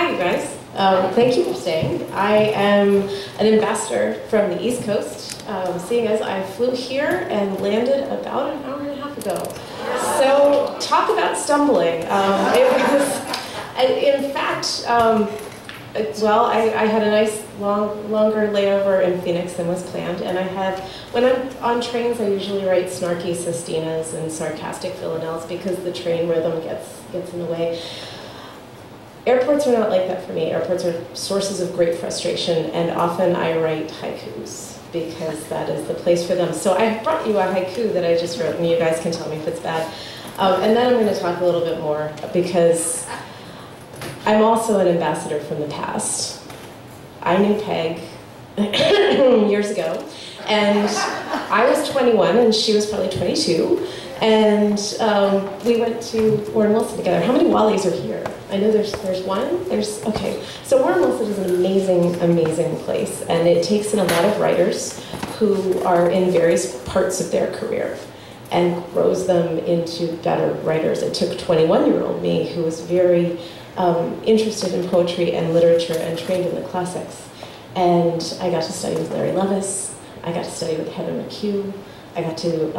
Hi, you guys. Thank you for staying. I am an ambassador from the East Coast, seeing as I flew here and landed about an hour and a half ago. So, talk about stumbling. In fact, well, I had a nice longer layover in Phoenix than was planned, and when I'm on trains, I usually write snarky sestinas and sarcastic villanelles because the train rhythm gets in the way. Airports are not like that for me. Airports are sources of great frustration, and often I write haikus because that is the place for them. So I brought you a haiku that I just wrote, and you guys can tell me if it's bad. And then I'm going to talk a little bit more because I'm also an ambassador from the past. I knew Peg years ago, and I was 21 and she was probably 22, and we went to Warren Wilson together. How many Wallies are here? I know there's one? Okay. So Warren Wilson is an amazing, amazing place, and it takes in a lot of writers who are in various parts of their career and grows them into better writers. It took 21-year-old me, who was very interested in poetry and literature and trained in the classics. And I got to study with Larry Levis. I got to study with Heather McHugh. I got to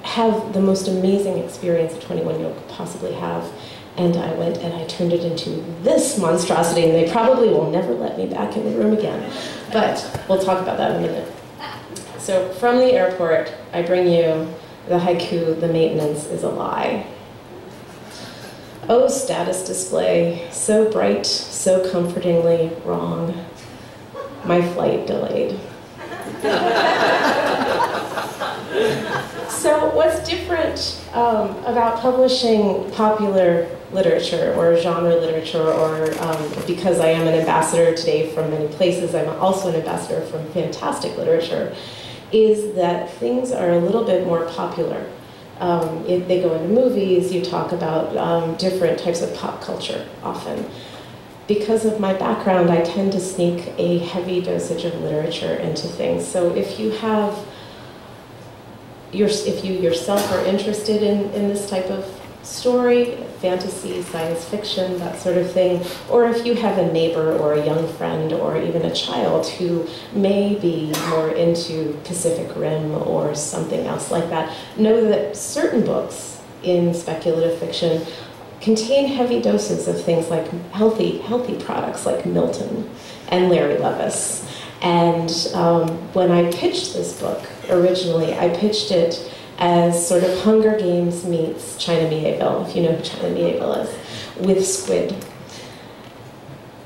have the most amazing experience a 21-year-old could possibly have. And I went and I turned it into this monstrosity, and they probably will never let me back in the room again. But we'll talk about that in a minute. So from the airport, I bring you the haiku, "The maintenance is a lie." Oh, status display, so bright, so comfortingly wrong. My flight delayed. So what's different about publishing popular literature or genre literature, or because I am an ambassador today from many places, I'm also an ambassador from fantastic literature, is that things are a little bit more popular. They go into movies, you talk about different types of pop culture often. Because of my background, I tend to sneak a heavy dosage of literature into things. So if you yourself are interested in this type of story, fantasy, science fiction, that sort of thing, or if you have a neighbor or a young friend or even a child who may be more into Pacific Rim or something else like that, know that certain books in speculative fiction contain heavy doses of things like healthy products like Milton and Larry Levis. And when I pitched this book originally, I pitched it as sort of Hunger Games meets China Mieville, if you know who China Mieville is, with squid.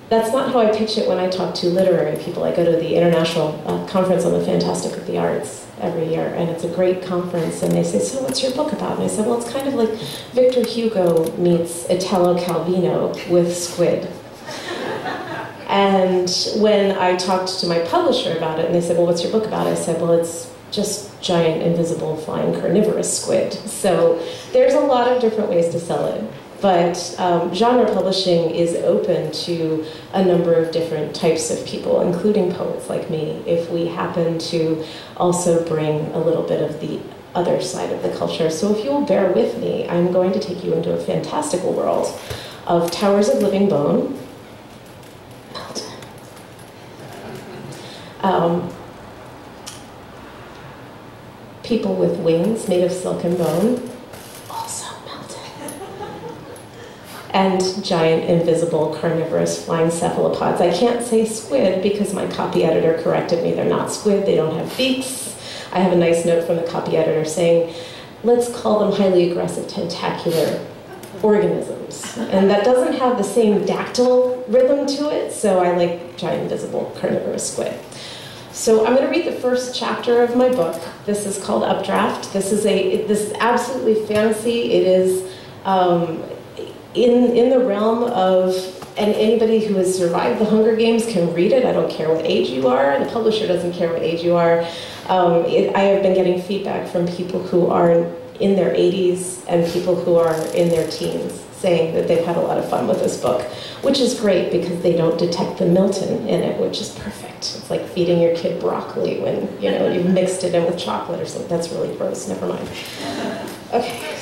That's not how I pitch it when I talk to literary people. I go to the International Conference on the Fantastic of the Arts every year, and it's a great conference, and they say, so what's your book about? And I said, well, it's kind of like Victor Hugo meets Italo Calvino with squid. And when I talked to my publisher about it, and they said, well, what's your book about? I said, well, it's just giant, invisible, flying, carnivorous squid. So there's a lot of different ways to sell it. But genre publishing is open to a number of different types of people, including poets like me, if we happen to also bring a little bit of the other side of the culture. So if you'll bear with me, I'm going to take you into a fantastical world of Towers of Living Bone, people with wings made of silk and bone, also melted, and giant, invisible, carnivorous, flying cephalopods. I can't say squid because my copy editor corrected me. They're not squid, they don't have beaks. I have a nice note from the copy editor saying, let's call them highly aggressive, tentacular organisms. And that doesn't have the same dactyl rhythm to it, so I like giant, invisible, carnivorous squid. So I'm going to read the first chapter of my book. This is called Updraft. This is absolutely fantasy. It is in the realm of, and anybody who has survived the Hunger Games can read it. I don't care what age you are. The publisher doesn't care what age you are. I have been getting feedback from people who are in their 80s and people who are in their teens saying that they've had a lot of fun with this book, which is great because they don't detect the Milton in it, which is perfect. It's like feeding your kid broccoli when you've mixed it in with chocolate or something. That's really gross. Never mind. Okay.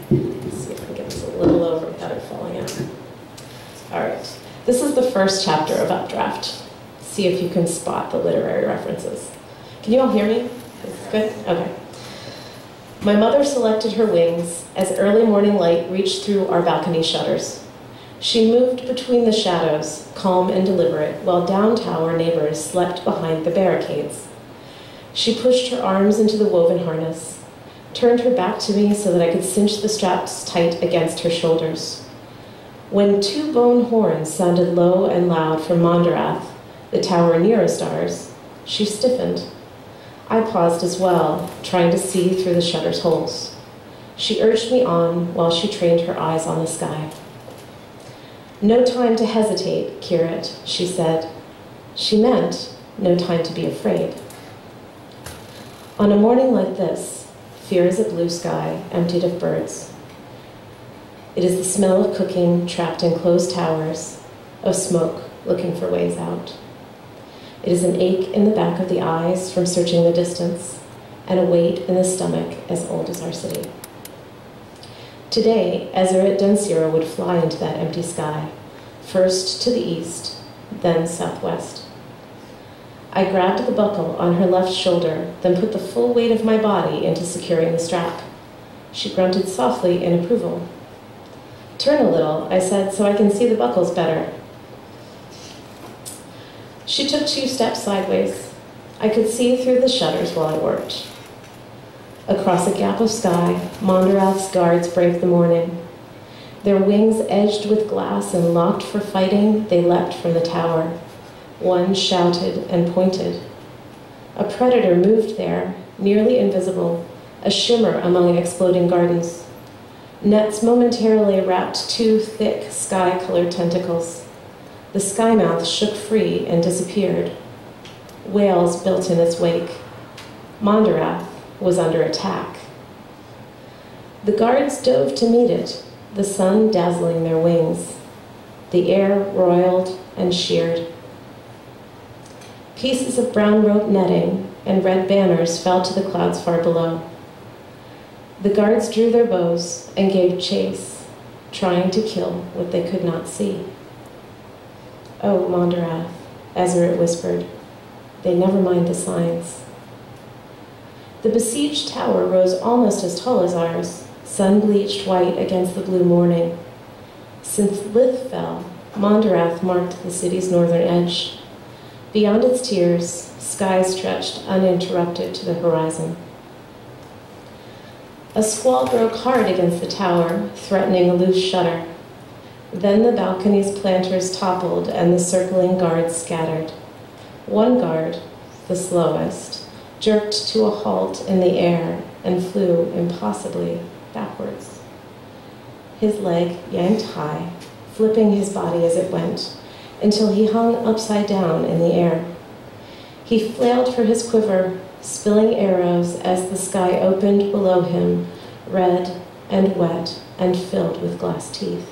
Let's see if I can get this a little lower without it falling out. All right. This is the first chapter of Updraft. See if you can spot the literary references. Can you all hear me? Is this good? Okay. My mother selected her wings as early morning light reached through our balcony shutters. She moved between the shadows, calm and deliberate, while down-tower neighbors slept behind the barricades. She pushed her arms into the woven harness, turned her back to me so that I could cinch the straps tight against her shoulders. When two bone horns sounded low and loud from Mondarath, the tower nearest ours, she stiffened. I paused as well, trying to see through the shutter's holes. She urged me on while she trained her eyes on the sky. "No time to hesitate, curate," she said. She meant no time to be afraid. On a morning like this, fear is a blue sky emptied of birds. It is the smell of cooking trapped in closed towers, of smoke looking for ways out. It is an ache in the back of the eyes from searching the distance, and a weight in the stomach as old as our city. Today, Ezeret Densira would fly into that empty sky, first to the east, then southwest. I grabbed the buckle on her left shoulder, then put the full weight of my body into securing the strap. She grunted softly in approval. "Turn a little," I said, "so I can see the buckles better." She took 2 steps sideways. I could see through the shutters while I worked. Across a gap of sky, Mondarath's guards braved the morning. Their wings edged with glass and locked for fighting, they leapt from the tower. One shouted and pointed. A predator moved there, nearly invisible, a shimmer among exploding gardens. Nets momentarily wrapped 2 thick, sky-colored tentacles. The skymouth shook free and disappeared. Whales built in its wake. Mondarath was under attack. The guards dove to meet it, the sun dazzling their wings. The air roiled and sheared. Pieces of brown rope netting and red banners fell to the clouds far below. The guards drew their bows and gave chase, trying to kill what they could not see. "Oh, Mondarath," Ezeret whispered, "they never mind the signs." The besieged tower rose almost as tall as ours, sun-bleached white against the blue morning. Since Lith fell, Mondarath marked the city's northern edge. Beyond its tiers, sky stretched uninterrupted to the horizon. A squall broke hard against the tower, threatening a loose shutter. Then the balcony's planters toppled and the circling guards scattered. One guard, the slowest, jerked to a halt in the air and flew impossibly backwards. His leg yanked high, flipping his body as it went, until he hung upside down in the air. He flailed for his quiver, spilling arrows as the sky opened below him, red and wet and filled with glass teeth.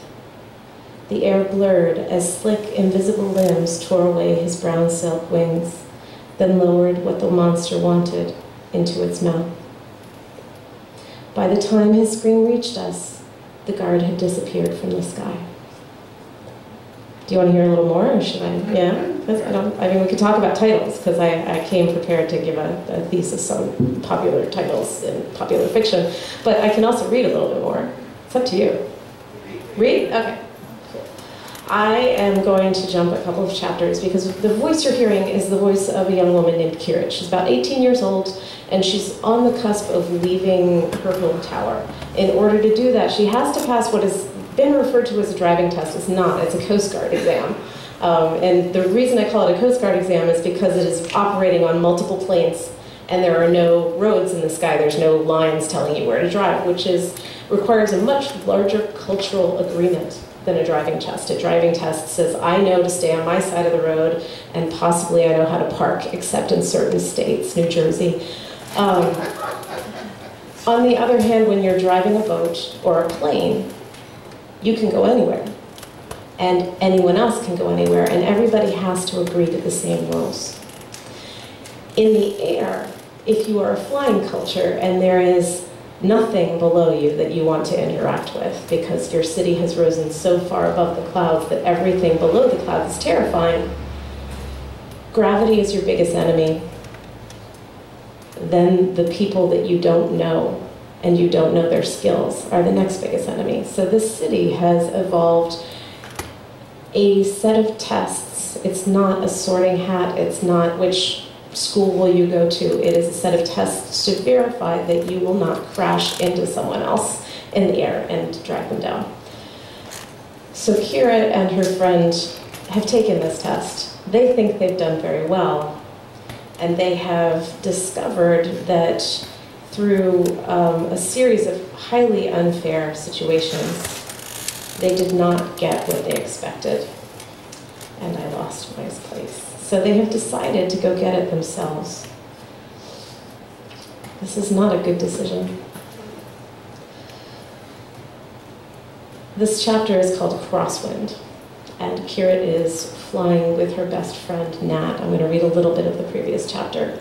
The air blurred as slick, invisible limbs tore away his brown silk wings, then lowered what the monster wanted into its mouth. By the time his scream reached us, the guard had disappeared from the sky. Do you want to hear a little more, or should I? Yeah? I mean, we could talk about titles, because I came prepared to give a thesis on popular titles in popular fiction, but I can also read a little bit more. It's up to you. Read? Okay. I am going to jump a couple of chapters, because the voice you're hearing is the voice of a young woman named Kirit. She's about 18 years old, and she's on the cusp of leaving her home tower. In order to do that, she has to pass what has been referred to as a driving test. It's not. It's a Coast Guard exam. And the reason I call it a Coast Guard exam is because it is operating on multiple planes, and there are no roads in the sky. There's no lines telling you where to drive, which requires a much larger cultural agreement than a driving test. A driving test says, I know to stay on my side of the road, and possibly I know how to park, except in certain states, New Jersey. On the other hand, when you're driving a boat or a plane, you can go anywhere, and anyone else can go anywhere, and everybody has to agree to the same rules. In the air, if you are a flying culture and there is nothing below you that you want to interact with, because your city has risen so far above the clouds that everything below the clouds is terrifying. Gravity is your biggest enemy. Then the people that you don't know and you don't know their skills are the next biggest enemy. So this city has evolved a set of tests. It's not a sorting hat. It's not which school will you go to. It is a set of tests to verify that you will not crash into someone else in the air and drag them down. So Kira and her friend have taken this test. They think they've done very well, and they have discovered that through a series of highly unfair situations, they did not get what they expected. And I lost my place. So they have decided to go get it themselves. This is not a good decision. This chapter is called Crosswind, and Kira is flying with her best friend, Nat. I'm going to read a little bit of the previous chapter.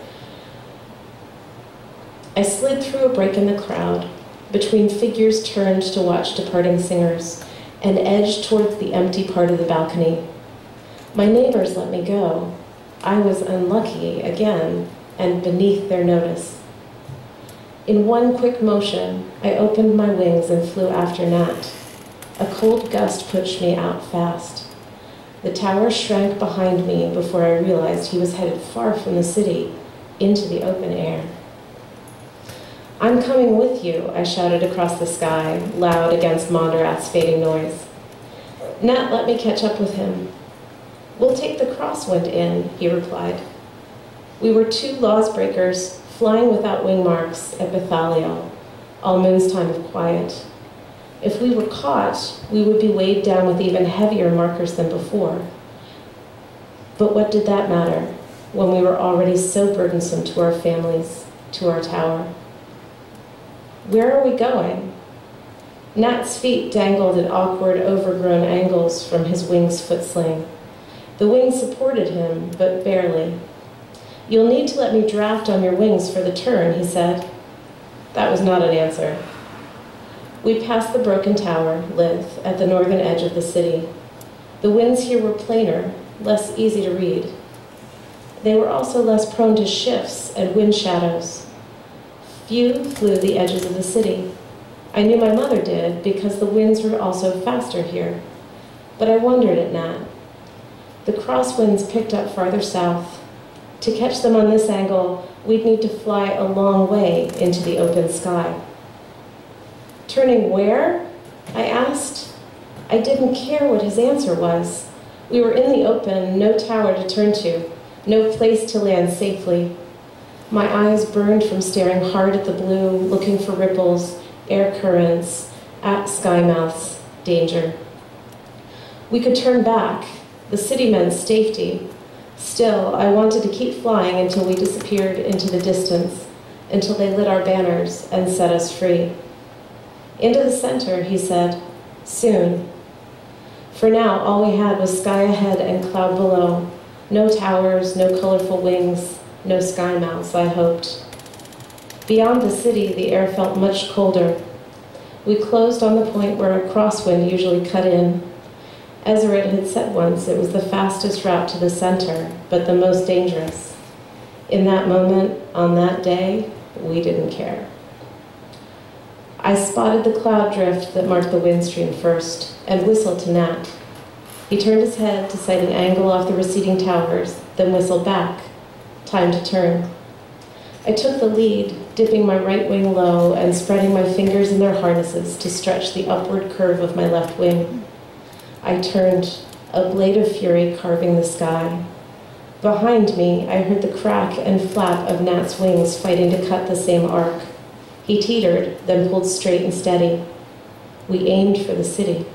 I slid through a break in the crowd, between figures turned to watch departing singers, and edged towards the empty part of the balcony. My neighbors let me go. I was unlucky again, and beneath their notice. In one quick motion, I opened my wings and flew after Nat. A cold gust pushed me out fast. The tower shrank behind me before I realized he was headed far from the city, into the open air. I'm coming with you, I shouted across the sky, loud against Mondarath's fading noise. Nat let me catch up with him. We'll take the crosswind in, he replied. We were two lawsbreakers flying without wing marks at Bethaliel, all moon's time of quiet. If we were caught, we would be weighed down with even heavier markers than before. But what did that matter when we were already so burdensome to our families, to our tower? Where are we going? Nat's feet dangled at awkward, overgrown angles from his wing's footsling. The wings supported him, but barely. You'll need to let me draft on your wings for the turn, he said. That was not an answer. We passed the broken tower, Lith, at the northern edge of the city. The winds here were plainer, less easy to read. They were also less prone to shifts and wind shadows. Few flew the edges of the city. I knew my mother did because the winds were also faster here. But I wondered at Nat. The crosswinds picked up farther south. To catch them on this angle, we'd need to fly a long way into the open sky. Turning where? I asked. I didn't care what his answer was. We were in the open, no tower to turn to, no place to land safely. My eyes burned from staring hard at the blue, looking for ripples, air currents, at sky mouths, danger. We could turn back. The city meant safety. Still, I wanted to keep flying until we disappeared into the distance, until they lit our banners and set us free. Into the center, he said, soon. For now, all we had was sky ahead and cloud below. No towers, no colorful wings, no sky mouths, I hoped. Beyond the city, the air felt much colder. We closed on the point where a crosswind usually cut in. Ezeret had said once it was the fastest route to the center, but the most dangerous. In that moment, on that day, we didn't care. I spotted the cloud drift that marked the wind stream first, and whistled to Nat. He turned his head to sight an angle off the receding towers, then whistled back. Time to turn. I took the lead, dipping my right wing low and spreading my fingers in their harnesses to stretch the upward curve of my left wing. I turned, a blade of fury carving the sky. Behind me, I heard the crack and flap of Nat's wings fighting to cut the same arc. He teetered, then pulled straight and steady. We aimed for the city.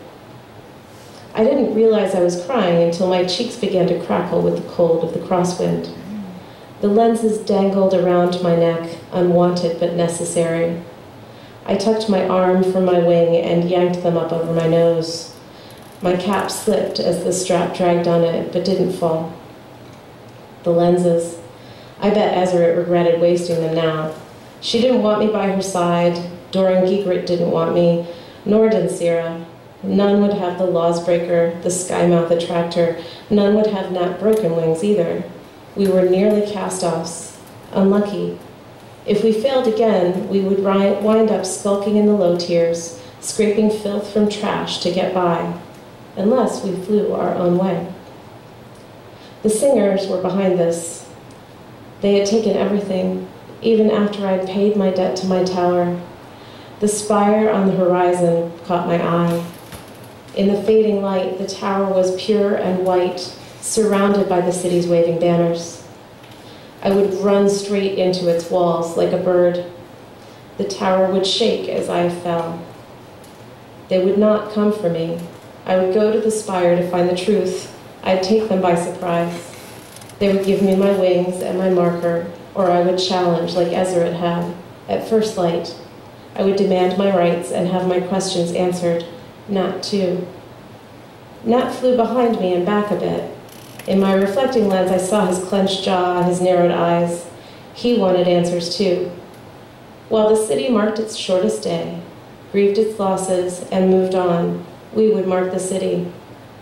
I didn't realize I was crying until my cheeks began to crackle with the cold of the crosswind. The lenses dangled around my neck, unwanted but necessary. I tucked my arm from my wing and yanked them up over my nose. My cap slipped as the strap dragged on it, but didn't fall. The lenses. I bet Ezeret regretted wasting them now. She didn't want me by her side. Doran Giegert didn't want me, nor did Sierra. None would have the Lawsbreaker, the Skymouth attractor. None would have Nat Broken Wings either. We were nearly cast-offs. Unlucky. If we failed again, we would wind up skulking in the low tiers, scraping filth from trash to get by, unless we flew our own way. The singers were behind this. They had taken everything, even after I'd paid my debt to my tower. The spire on the horizon caught my eye. In the fading light, the tower was pure and white, surrounded by the city's waving banners. I would run straight into its walls like a bird. The tower would shake as I fell. They would not come for me. I would go to the spire to find the truth. I'd take them by surprise. They would give me my wings and my marker, or I would challenge like Ezra had, at first light. I would demand my rights and have my questions answered. Nat, too. Nat flew behind me and back a bit. In my reflecting lens, I saw his clenched jaw, his narrowed eyes. He wanted answers, too. While the city marked its shortest day, grieved its losses, and moved on, we would mark the city,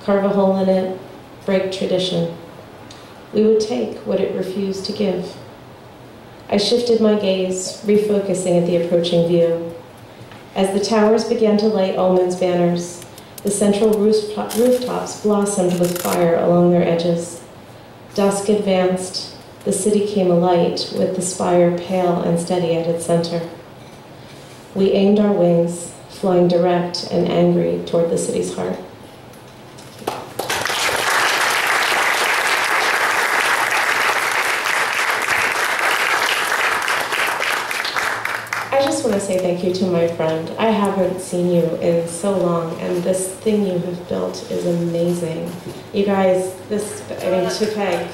carve a hole in it, break tradition. We would take what it refused to give. I shifted my gaze, refocusing at the approaching view. As the towers began to light Ullman's banners, the central rooftops blossomed with fire along their edges. Dusk advanced, the city came alight with the spire pale and steady at its center. We aimed our wings, flying direct and angry toward the city's heart. I just want to say thank you to my friend. I haven't seen you in so long, and this thing you have built is amazing. You guys, to Peg.